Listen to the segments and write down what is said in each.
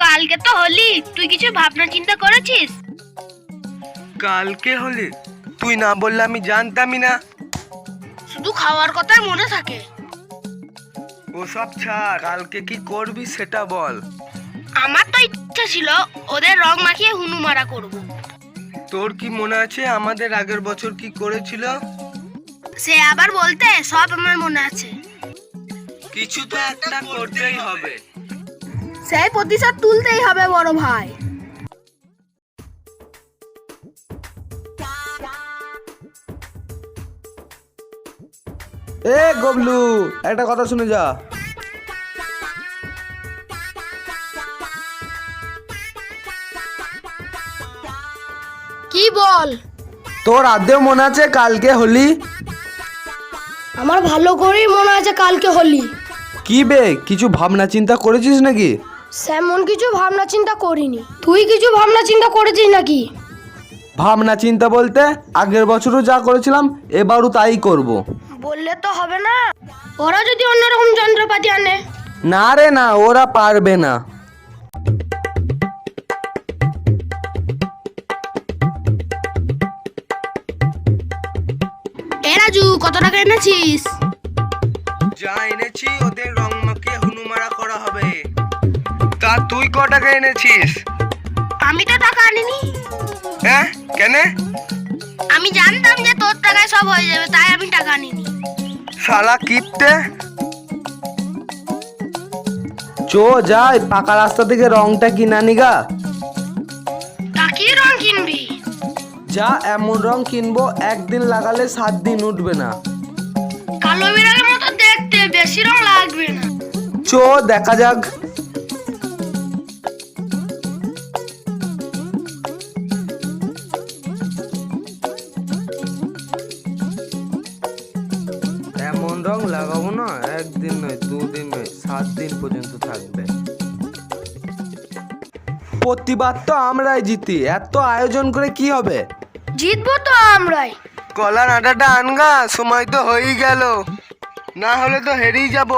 কালকে তো হোলি, তুই কিছু ভাবনা চিন্তা করেছিস? কালকে হোলি? তুই না বললে আমি জানতামই না। শুধু খাওয়ার কথাই মনে থাকে। ওসব ছাড়, কালকে কি করবি সেটা বল। আমার তো ইচ্ছা ছিল ওদের রং মাখিয়ে হুনু মারা করব। তোর কি মনে আছে আমাদের আগের বছর কি করেছিল? সে আবার বলতে সব আমার মনে আছে। কিছু তো একটা করতেই হবে। সেই প্রতিশোধ তুলতেই হবে বড় ভাই। এ গবলু, একটা কথা শুনে যা। কি বল? তোর আদেও মনে আছে কালকে হোলি? আমার ভালো করেই মনে আছে কালকে হোলি। কি বে, কিছু ভাবনা চিন্তা করেছিস নাকি? সেমন কিছু ভাবনা চিন্তা করিনি। তুই কিছু ভাবনা চিন্তা করেছিস নাকি? ভাবনা চিন্তা বলতে আগের বছরও যা করেছিলাম এবারও তাই করব। বললে তো হবে না। ওরা যদি অন্যরকম যন্ত্রপাতি আনে? না রে না, ওরা পারবে না। এ রাজু, কত টাকা এনেছিস? যা এনেছি ওদের রং মাখিয়ে হুনুমারা করা হবে। তা তুই ক টাকা এনেছিস? আমি তো টাকা আনিনি। হ্যাঁ, কেন? আমি জানতাম যে তোর টাকায় সব হয়ে যাবে, তাই আমি টাকা আনিনি। শালা কিপটে। চো যাই, পাকা রাস্তা থেকে রংটা কিনা নিগা। তা কি রং কিনবি? যা, এমন রং কিনবো একদিন লাগালে 7 দিন উঠবে না। কালো বিড়ালের মতো দেখতে, বেশি রং লাগবে না। চো দেখা যাক। এমন রং লাগাবো না, একদিন নয়, 2 দিন নয়, 7 দিন পর্যন্ত থাকবে। প্রতিবার তো আমরাই জিতি, এত আয়োজন করে কি হবে? জিতবো তো আমরাই। কলার আটাটা আনগা, সময় তো হয়েই গেল, না হলে তো হেরেই যাব।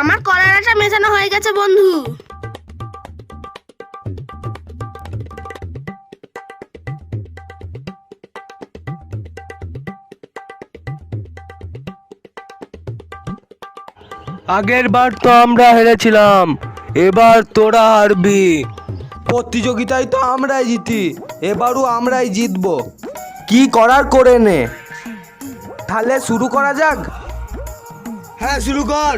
আমার কলারাটা মেশানো হয়ে গেছে বন্ধু। আগের বার তো আমরা হেরেছিলাম, এবার তোরা হারবি। প্রতিযোগিতায় তো আমরাই জিতি, এবারও আমরাই জিতবো। কি করার করে নে। তাহলে শুরু করা যাক। হ্যাঁ, শুরু কর।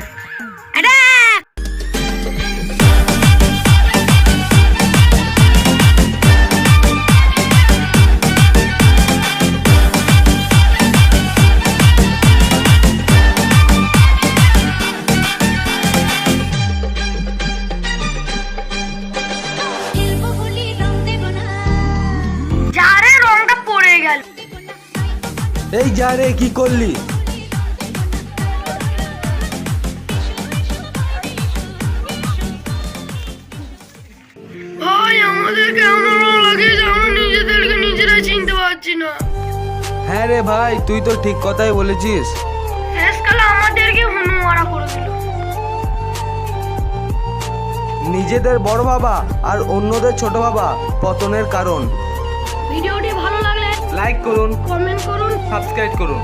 যারে রংটা পড়ে গেল। এই যা রে, কি করলি? ভাই, আমাদেরকে এমন রং লাগিয়ে যে আমরা নিজেদেরকে নিজেরাই চিনতে পারছি না। হ্যাঁ রে ভাই, তুই তো ঠিক কথাই বলেছিস। শেষকালে আমাদেরকে হুনু মারা করে দিল। নিজেদের বড় ভাবা আর অন্যদের ছোট ভাবা পতনের কারণ। ভিডিওটি ভালো লাগলে লাইক করুন, কমেন্ট করুন। সাবস্ক্রাইব করুন।